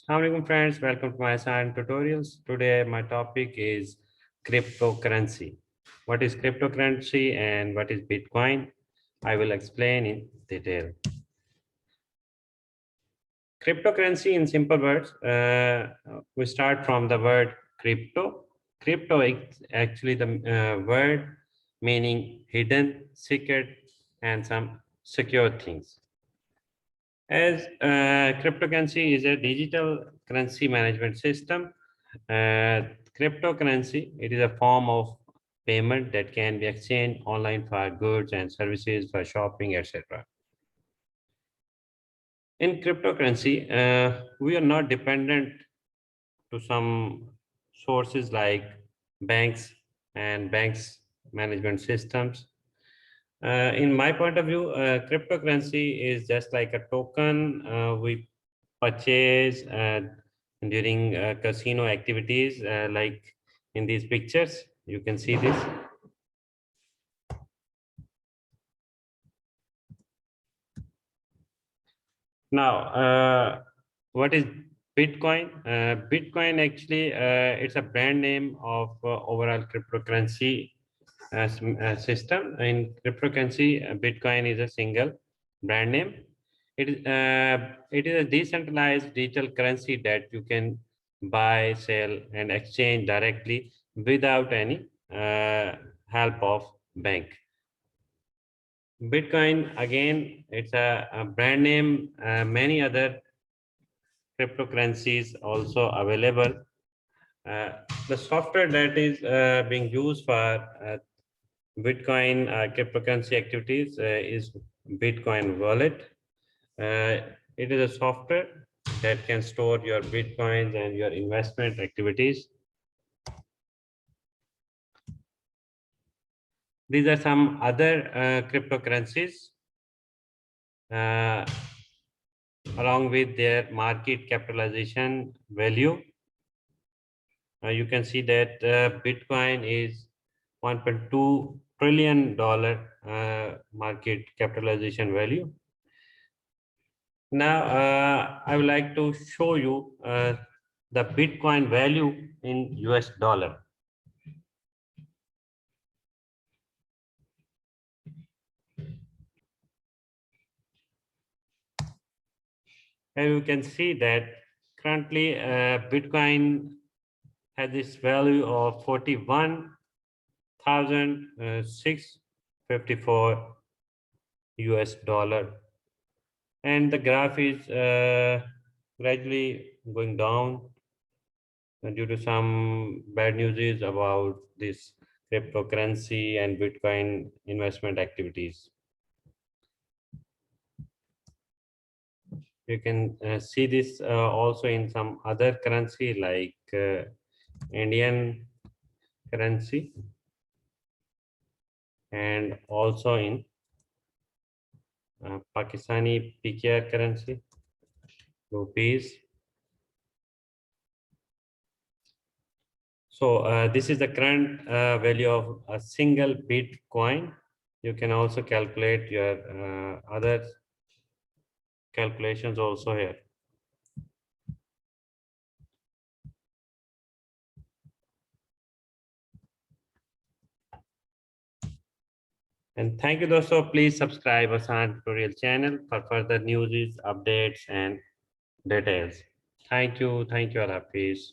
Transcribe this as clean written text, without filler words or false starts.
Assalamualaikum friends, welcome to my science tutorials. Today my topic is cryptocurrency. What is cryptocurrency and what is Bitcoin? I will explain in detail. Cryptocurrency in simple words, we start from the word crypto. Crypto is actually the word meaning hidden, secret, and some secure things. As cryptocurrency is a digital currency management system, cryptocurrency, it is a form of payment that can be exchanged online for goods and services, for shopping, etc. In cryptocurrency, we are not dependent to some sources like banks and banks management systems. In my point of view, cryptocurrency is just like a token we purchase during casino activities, like in these pictures. You can see this. Now, what is Bitcoin? Bitcoin actually, it's a brand name of overall cryptocurrency system. In cryptocurrency, Bitcoin is a single brand name. It is a decentralized digital currency that you can buy, sell, and exchange directly without any help of bank. Bitcoin, again, it's a brand name. Many other cryptocurrencies also available. The software that is being used for Bitcoin cryptocurrency activities is Bitcoin wallet. It is a software that can store your Bitcoins and your investment activities. These are some other cryptocurrencies along with their market capitalization value. You can see that Bitcoin is $1.2 trillion market capitalization value. Now, I would like to show you the Bitcoin value in US dollar. And you can see that currently Bitcoin has this value of 41,654 US dollar. And the graph is gradually going down due to some bad news about this cryptocurrency and Bitcoin investment activities. You can see this also in some other currency like Indian currency and also in Pakistani PKR currency, rupees. So this is the current value of a single Bitcoin. You can also calculate your other calculations also here. And thank you, dosto. Please subscribe our science tutorial channel for further news, updates, and details. Thank you. Thank you, Allah. Peace.